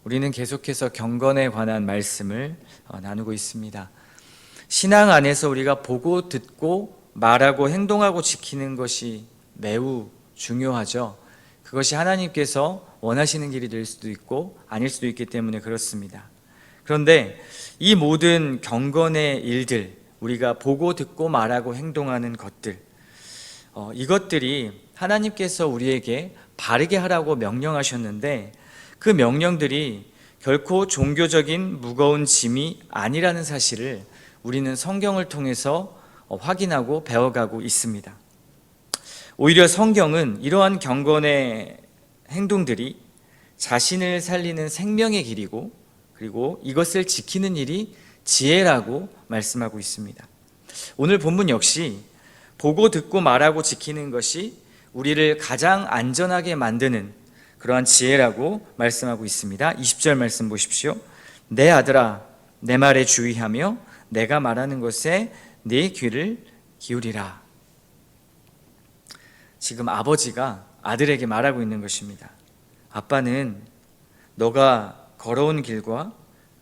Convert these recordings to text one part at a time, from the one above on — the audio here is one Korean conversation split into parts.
우리는 계속해서 경건에 관한 말씀을 나누고 있습니다. 신앙 안에서 우리가 보고 듣고 말하고 행동하고 지키는 것이 매우 중요하죠. 그것이 하나님께서 원하시는 길이 될 수도 있고 아닐 수도 있기 때문에 그렇습니다. 그런데 이 모든 경건의 일들, 우리가 보고 듣고 말하고 행동하는 것들, 이것들이 하나님께서 우리에게 바르게 하라고 명령하셨는데 그 명령들이 결코 종교적인 무거운 짐이 아니라는 사실을 우리는 성경을 통해서 확인하고 배워가고 있습니다. 오히려 성경은 이러한 경건의 행동들이 자신을 살리는 생명의 길이고 그리고 이것을 지키는 일이 지혜라고 말씀하고 있습니다. 오늘 본문 역시 보고 듣고 말하고 지키는 것이 우리를 가장 안전하게 만드는 그러한 지혜라고 말씀하고 있습니다. 20절 말씀 보십시오. 내 아들아 내 말에 주의하며 내가 말하는 것에 네 귀를 기울이라. 지금 아버지가 아들에게 말하고 있는 것입니다. 아빠는 너가 걸어온 길과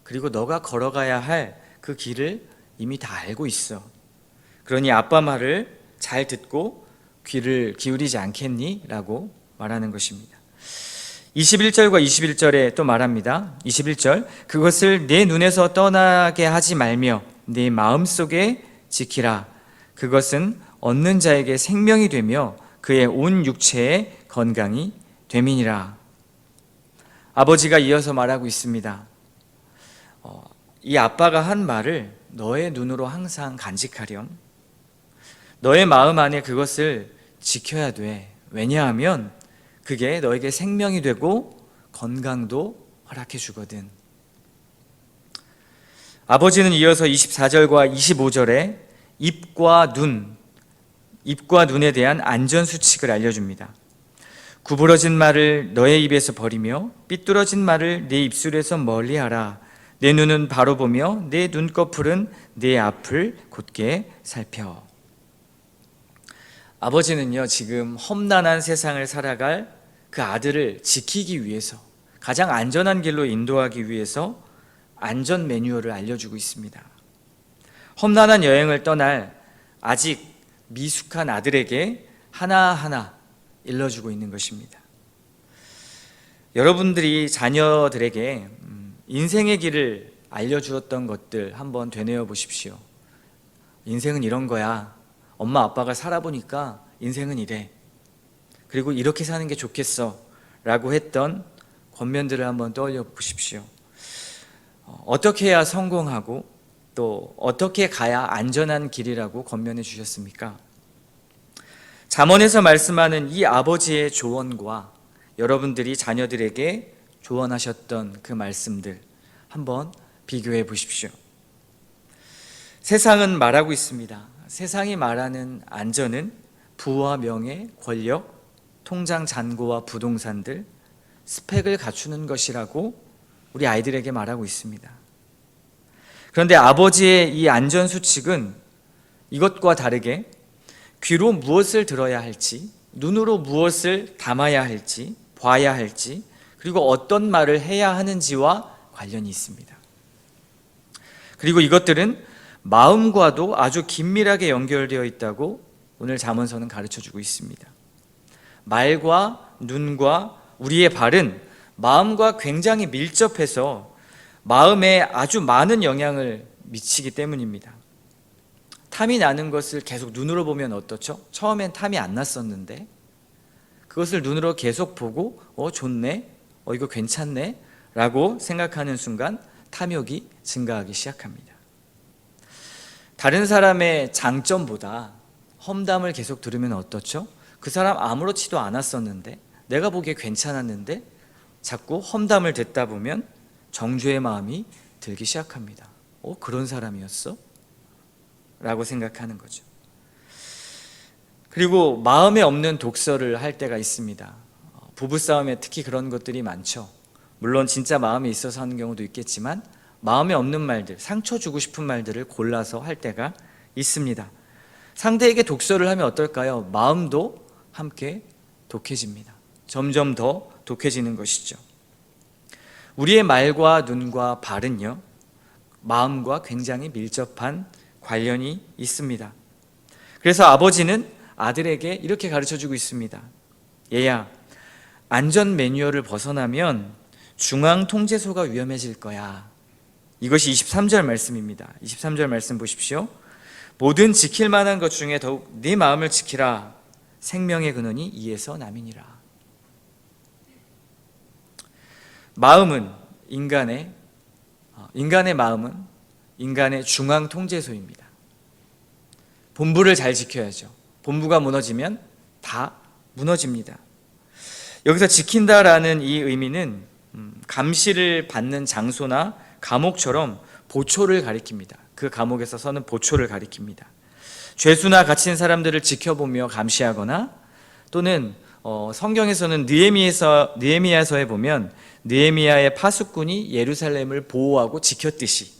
그리고 너가 걸어가야 할 그 길을 이미 다 알고 있어. 그러니 아빠 말을 잘 듣고 귀를 기울이지 않겠니? 라고 말하는 것입니다. 21절과 21절에 또 말합니다. 21절 그것을 내 눈에서 떠나게 하지 말며 네 마음속에 지키라. 그것은 얻는 자에게 생명이 되며 그의 온 육체에 건강이 됨이니라. 아버지가 이어서 말하고 있습니다. 이 아빠가 한 말을 너의 눈으로 항상 간직하렴. 너의 마음 안에 그것을 지켜야 돼. 왜냐하면 그게 너에게 생명이 되고 건강도 허락해 주거든. 아버지는 이어서 24절과 25절에 입과 눈에 대한 안전수칙을 알려줍니다. 구부러진 말을 너의 입에서 버리며 삐뚤어진 말을 네 입술에서 멀리하라. 내 눈은 바로 보며 내 눈꺼풀은 내 앞을 곧게 살펴. 아버지는요 지금 험난한 세상을 살아갈 그 아들을 지키기 위해서 가장 안전한 길로 인도하기 위해서 안전 매뉴얼을 알려주고 있습니다. 험난한 여행을 떠날 아직 미숙한 아들에게 하나하나 일러주고 있는 것입니다. 여러분들이 자녀들에게 인생의 길을 알려주었던 것들 한번 되뇌어 보십시오. 인생은 이런 거야. 엄마 아빠가 살아보니까 인생은 이래. 그리고 이렇게 사는 게 좋겠어 라고 했던 권면들을 한번 떠올려 보십시오. 어떻게 해야 성공하고 또 어떻게 가야 안전한 길이라고 권면해 주셨습니까? 잠언에서 말씀하는 이 아버지의 조언과 여러분들이 자녀들에게 조언하셨던 그 말씀들 한번 비교해 보십시오. 세상은 말하고 있습니다. 세상이 말하는 안전은 부와 명예, 권력, 통장 잔고와 부동산들, 스펙을 갖추는 것이라고 우리 아이들에게 말하고 있습니다. 그런데 아버지의 이 안전수칙은 이것과 다르게 귀로 무엇을 들어야 할지, 눈으로 무엇을 담아야 할지, 봐야 할지, 그리고 어떤 말을 해야 하는지와 관련이 있습니다. 그리고 이것들은 마음과도 아주 긴밀하게 연결되어 있다고 오늘 잠언서는 가르쳐주고 있습니다. 말과 눈과 우리의 발은 마음과 굉장히 밀접해서 마음에 아주 많은 영향을 미치기 때문입니다. 탐이 나는 것을 계속 눈으로 보면 어떻죠? 처음엔 탐이 안 났었는데 그것을 눈으로 계속 보고 좋네, 이거 괜찮네 라고 생각하는 순간 탐욕이 증가하기 시작합니다. 다른 사람의 장점보다 험담을 계속 들으면 어떻죠? 그 사람 아무렇지도 않았었는데 내가 보기에 괜찮았는데 자꾸 험담을 듣다 보면 정죄의 마음이 들기 시작합니다. 그런 사람이었어? 라고 생각하는 거죠. 그리고 마음에 없는 독서를 할 때가 있습니다. 부부싸움에 특히 그런 것들이 많죠. 물론 진짜 마음에 있어서 하는 경우도 있겠지만 마음에 없는 말들, 상처 주고 싶은 말들을 골라서 할 때가 있습니다. 상대에게 독서를 하면 어떨까요? 마음도 함께 독해집니다. 점점 더 독해지는 것이죠. 우리의 말과 눈과 발은요, 마음과 굉장히 밀접한 관련이 있습니다. 그래서 아버지는 아들에게 이렇게 가르쳐주고 있습니다. 얘야, 안전 매뉴얼을 벗어나면 중앙통제소가 위험해질 거야. 이것이 23절 말씀입니다. 23절 말씀 보십시오. 모든 지킬 만한 것 중에 더욱 네 마음을 지키라. 생명의 근원이 이에서 남이니라. 마음은 인간의 마음은 인간의 중앙통제소입니다. 본부를 잘 지켜야죠. 본부가 무너지면 다 무너집니다. 여기서 지킨다라는 이 의미는 감시를 받는 장소나 감옥처럼 보초를 가리킵니다. 그 감옥에서 서는 보초를 가리킵니다. 죄수나 갇힌 사람들을 지켜보며 감시하거나, 또는 성경에서는 느헤미야서에 보면 느헤미야의 파수꾼이 예루살렘을 보호하고 지켰듯이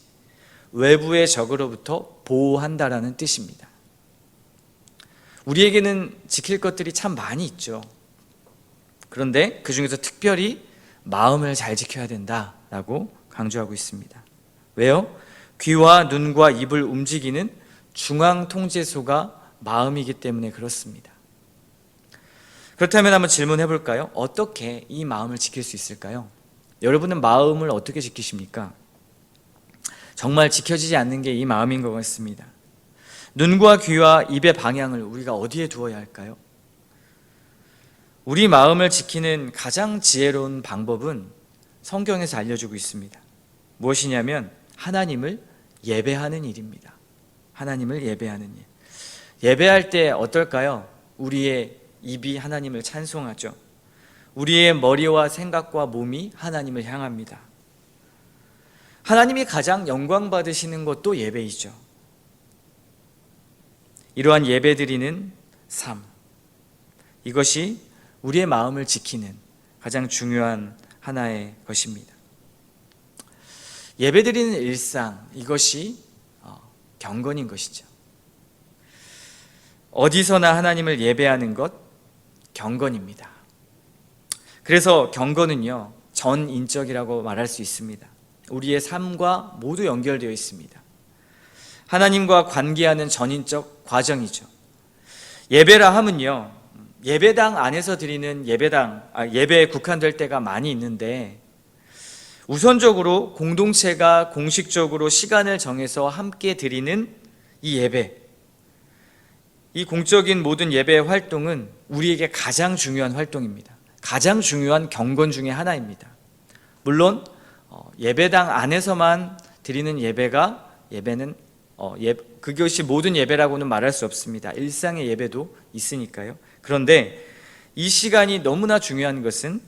외부의 적으로부터 보호한다라는 뜻입니다. 우리에게는 지킬 것들이 참 많이 있죠. 그런데 그 중에서 특별히 마음을 잘 지켜야 된다라고 강조하고 있습니다. 왜요? 귀와 눈과 입을 움직이는 중앙통제소가 마음이기 때문에 그렇습니다. 그렇다면 한번 질문해 볼까요? 어떻게 이 마음을 지킬 수 있을까요? 여러분은 마음을 어떻게 지키십니까? 정말 지켜지지 않는 게 이 마음인 것 같습니다. 눈과 귀와 입의 방향을 우리가 어디에 두어야 할까요? 우리 마음을 지키는 가장 지혜로운 방법은 성경에서 알려주고 있습니다. 무엇이냐면 하나님을 예배하는 일입니다. 하나님을 예배하는 일. 예배할 때 어떨까요? 우리의 입이 하나님을 찬송하죠. 우리의 머리와 생각과 몸이 하나님을 향합니다. 하나님이 가장 영광 받으시는 것도 예배이죠. 이러한 예배드리는 삶, 이것이 우리의 마음을 지키는 가장 중요한 하나의 것입니다. 예배드리는 일상, 이것이 경건인 것이죠. 어디서나 하나님을 예배하는 것, 경건입니다. 그래서 경건은요, 전인적이라고 말할 수 있습니다. 우리의 삶과 모두 연결되어 있습니다. 하나님과 관계하는 전인적 과정이죠. 예배라 하면요, 예배당 안에서 드리는 예배에 국한될 때가 많이 있는데, 우선적으로 공동체가 공식적으로 시간을 정해서 함께 드리는 이 예배, 이 공적인 모든 예배 활동은 우리에게 가장 중요한 활동입니다. 가장 중요한 경건 중에 하나입니다. 물론 예배당 안에서만 드리는 예배는 그것이 모든 예배라고는 말할 수 없습니다. 일상의 예배도 있으니까요. 그런데 이 시간이 너무나 중요한 것은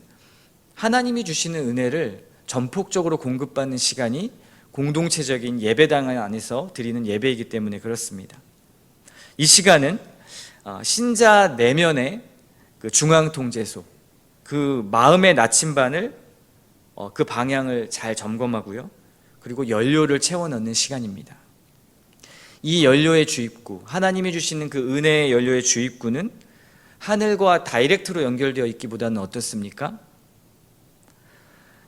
하나님이 주시는 은혜를 전폭적으로 공급받는 시간이 공동체적인 예배당 안에서 드리는 예배이기 때문에 그렇습니다. 이 시간은 신자 내면의 그 중앙통제소, 그 마음의 나침반을 그 방향을 잘 점검하고요, 그리고 연료를 채워 넣는 시간입니다. 이 연료의 주입구, 하나님이 주시는 그 은혜의 연료의 주입구는 하늘과 다이렉트로 연결되어 있기보다는 어떻습니까?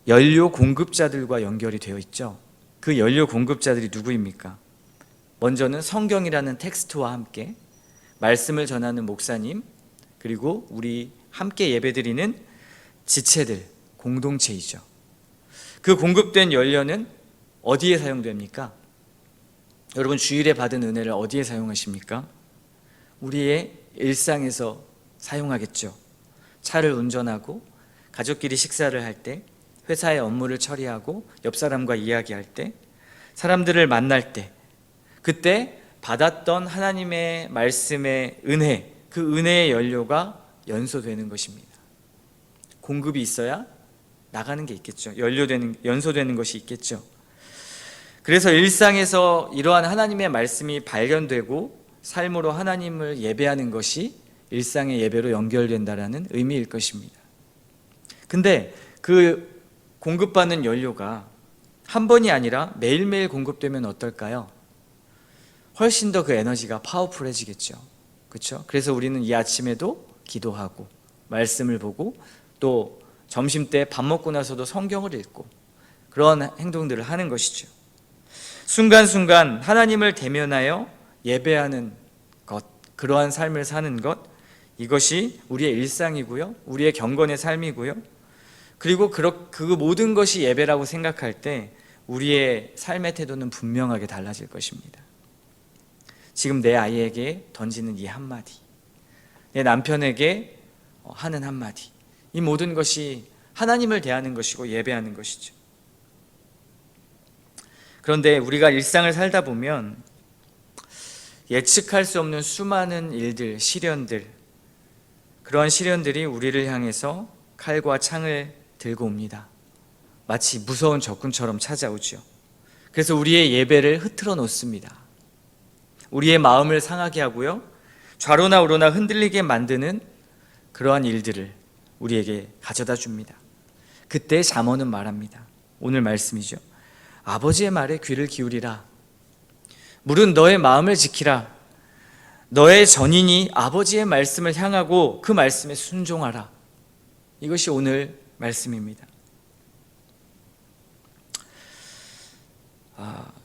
연료 공급자들과 연결이 되어 있죠. 그 연료 공급자들이 누구입니까? 먼저는 성경이라는 텍스트와 함께 말씀을 전하는 목사님, 그리고 우리 함께 예배드리는 지체들, 공동체이죠. 그 공급된 연료는 어디에 사용됩니까? 여러분, 주일에 받은 은혜를 어디에 사용하십니까? 우리의 일상에서 사용하겠죠. 차를 운전하고, 가족끼리 식사를 할 때, 회사의 업무를 처리하고, 옆 사람과 이야기할 때, 사람들을 만날 때, 그때 받았던 하나님의 말씀의 은혜, 그 은혜의 연료가 연소되는 것입니다. 공급이 있어야 나가는 게 있겠죠. 연소되는 것이 있겠죠. 그래서 일상에서 이러한 하나님의 말씀이 발견되고 삶으로 하나님을 예배하는 것이 일상의 예배로 연결된다라는 의미일 것입니다. 근데 그 공급받는 연료가 한 번이 아니라 매일매일 공급되면 어떨까요? 훨씬 더 그 에너지가 파워풀해지겠죠. 그렇죠? 그래서 우리는 이 아침에도 기도하고 말씀을 보고, 또 점심 때 밥 먹고 나서도 성경을 읽고, 그런 행동들을 하는 것이죠. 순간순간 하나님을 대면하여 예배하는 것, 그러한 삶을 사는 것, 이것이 우리의 일상이고요, 우리의 경건의 삶이고요. 그리고 그 모든 것이 예배라고 생각할 때 우리의 삶의 태도는 분명하게 달라질 것입니다. 지금 내 아이에게 던지는 이 한마디, 내 남편에게 하는 한마디, 이 모든 것이 하나님을 대하는 것이고 예배하는 것이죠. 그런데 우리가 일상을 살다 보면 예측할 수 없는 수많은 일들, 시련들, 그러한 시련들이 우리를 향해서 칼과 창을 들고 옵니다. 마치 무서운 적군처럼 찾아오죠. 그래서 우리의 예배를 흐트러 놓습니다. 우리의 마음을 상하게 하고요, 좌로나 우로나 흔들리게 만드는 그러한 일들을 우리에게 가져다 줍니다. 그때 잠언은 말합니다. 오늘 말씀이죠. 아버지의 말에 귀를 기울이라. 물은 너의 마음을 지키라. 너의 전인이 아버지의 말씀을 향하고 그 말씀에 순종하라. 이것이 오늘 말씀입니다.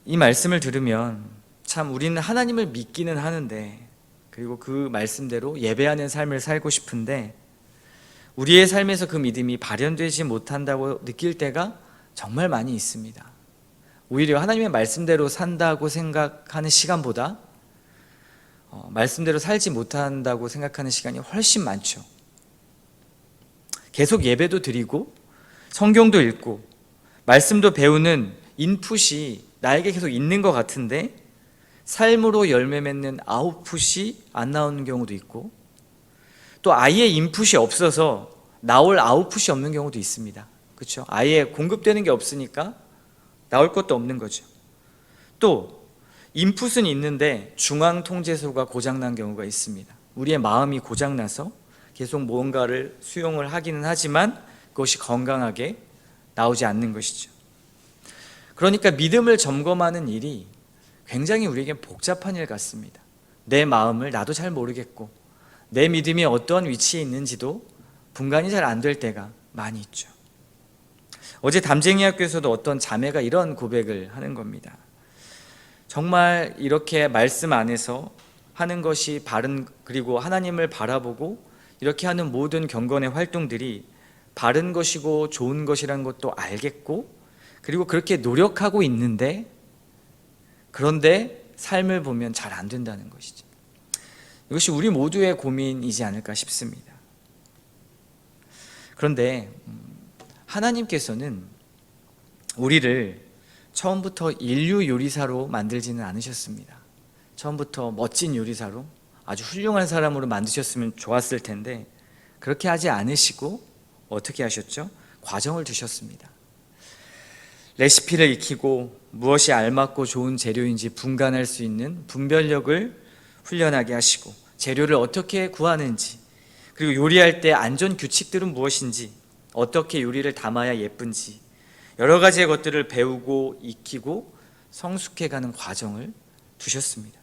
이 말씀을 들으면 참 우리는 하나님을 믿기는 하는데, 그리고 그 말씀대로 예배하는 삶을 살고 싶은데 우리의 삶에서 그 믿음이 발현되지 못한다고 느낄 때가 정말 많이 있습니다. 오히려 하나님의 말씀대로 산다고 생각하는 시간보다 말씀대로 살지 못한다고 생각하는 시간이 훨씬 많죠. 계속 예배도 드리고 성경도 읽고 말씀도 배우는 인풋이 나에게 계속 있는 것 같은데 삶으로 열매 맺는 아웃풋이 안 나오는 경우도 있고, 또 아예 인풋이 없어서 나올 아웃풋이 없는 경우도 있습니다. 그렇죠? 아예 공급되는 게 없으니까 나올 것도 없는 거죠. 또 인풋은 있는데 중앙 통제소가 고장난 경우가 있습니다. 우리의 마음이 고장나서 계속 무언가를 수용을 하기는 하지만 그것이 건강하게 나오지 않는 것이죠. 그러니까 믿음을 점검하는 일이 굉장히 우리에게 복잡한 일 같습니다. 내 마음을 나도 잘 모르겠고 내 믿음이 어떤 위치에 있는지도 분간이 잘 안 될 때가 많이 있죠. 어제 담쟁이 학교에서도 어떤 자매가 이런 고백을 하는 겁니다. 정말 이렇게 말씀 안에서 하는 것이 바른, 그리고 하나님을 바라보고 이렇게 하는 모든 경건의 활동들이 바른 것이고 좋은 것이라는 것도 알겠고, 그리고 그렇게 노력하고 있는데, 그런데 삶을 보면 잘 안 된다는 것이죠. 이것이 우리 모두의 고민이지 않을까 싶습니다. 그런데 하나님께서는 우리를 처음부터 인류 요리사로 만들지는 않으셨습니다. 처음부터 멋진 요리사로 아주 훌륭한 사람으로 만드셨으면 좋았을 텐데 그렇게 하지 않으시고 어떻게 하셨죠? 과정을 두셨습니다. 레시피를 익히고 무엇이 알맞고 좋은 재료인지 분간할 수 있는 분별력을 훈련하게 하시고, 재료를 어떻게 구하는지, 그리고 요리할 때 안전 규칙들은 무엇인지, 어떻게 요리를 담아야 예쁜지, 여러 가지의 것들을 배우고 익히고 성숙해가는 과정을 두셨습니다.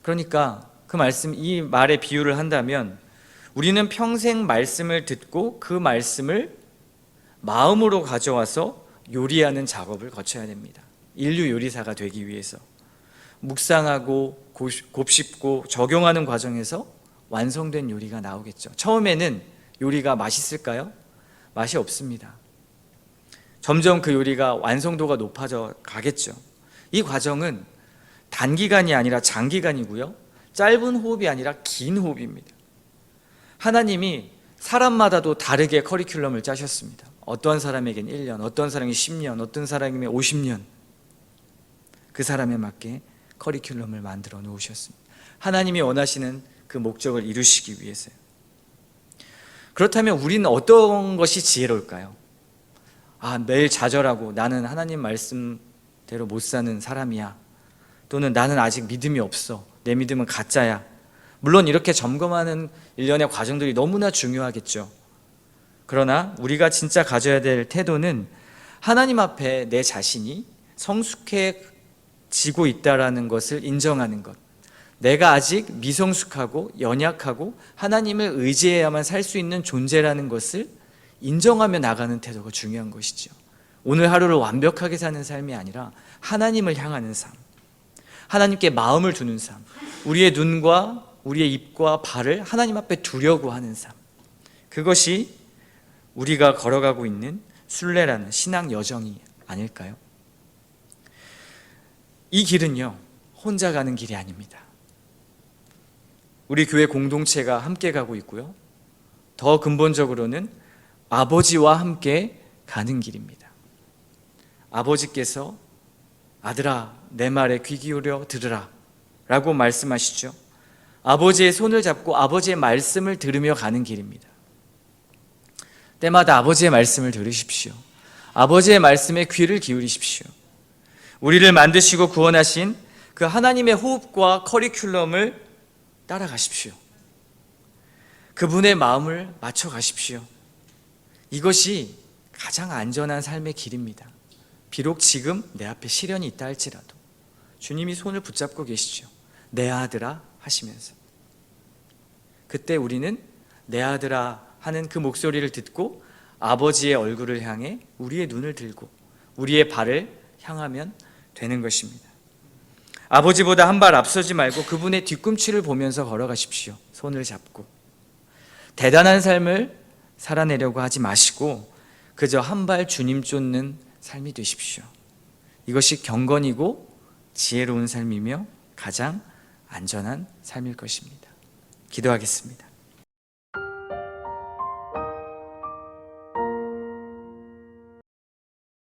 그러니까 그 말씀, 이 말에 비유를 한다면 우리는 평생 말씀을 듣고 그 말씀을 마음으로 가져와서 요리하는 작업을 거쳐야 됩니다. 인류 요리사가 되기 위해서 묵상하고 곱씹고 적용하는 과정에서 완성된 요리가 나오겠죠. 처음에는 요리가 맛있을까요? 맛이 없습니다. 점점 그 요리가 완성도가 높아져 가겠죠. 이 과정은 단기간이 아니라 장기간이고요, 짧은 호흡이 아니라 긴 호흡입니다. 하나님이 사람마다도 다르게 커리큘럼을 짜셨습니다. 어떤 사람에겐 1년, 어떤 사람이 10년, 어떤 사람에게 50년, 그 사람에 맞게 커리큘럼을 만들어 놓으셨습니다. 하나님이 원하시는 그 목적을 이루시기 위해서요. 그렇다면 우리는 어떤 것이 지혜로울까요? 매일 좌절하고 나는 하나님 말씀대로 못 사는 사람이야, 또는 나는 아직 믿음이 없어, 내 믿음은 가짜야. 물론 이렇게 점검하는 일련의 과정들이 너무나 중요하겠죠. 그러나 우리가 진짜 가져야 될 태도는 하나님 앞에 내 자신이 성숙해지고 있다는 것을 인정하는 것, 내가 아직 미성숙하고 연약하고 하나님을 의지해야만 살 수 있는 존재라는 것을 인정하며 나가는 태도가 중요한 것이죠. 오늘 하루를 완벽하게 사는 삶이 아니라 하나님을 향하는 삶, 하나님께 마음을 두는 삶, 우리의 눈과 우리의 입과 발을 하나님 앞에 두려고 하는 삶, 그것이 우리가 걸어가고 있는 순례라는 신앙 여정이 아닐까요? 이 길은요, 혼자 가는 길이 아닙니다. 우리 교회 공동체가 함께 가고 있고요, 더 근본적으로는 아버지와 함께 가는 길입니다. 아버지께서 아들아 내 말에 귀 기울여 들으라 라고 말씀하시죠. 아버지의 손을 잡고 아버지의 말씀을 들으며 가는 길입니다. 때마다 아버지의 말씀을 들으십시오. 아버지의 말씀에 귀를 기울이십시오. 우리를 만드시고 구원하신 그 하나님의 호흡과 커리큘럼을 따라가십시오. 그분의 마음을 맞춰 가십시오. 이것이 가장 안전한 삶의 길입니다. 비록 지금 내 앞에 시련이 있다 할지라도 주님이 손을 붙잡고 계시죠. 내 아들아 하시면서, 그때 우리는 내 아들아 하는 그 목소리를 듣고 아버지의 얼굴을 향해 우리의 눈을 들고 우리의 발을 향하면 되는 것입니다. 아버지보다 한 발 앞서지 말고 그분의 뒤꿈치를 보면서 걸어가십시오. 손을 잡고 대단한 삶을 살아내려고 하지 마시고 그저 한 발 주님 쫓는 삶이 되십시오. 이것이 경건이고 지혜로운 삶이며 가장 안전한 삶일 것입니다. 기도하겠습니다.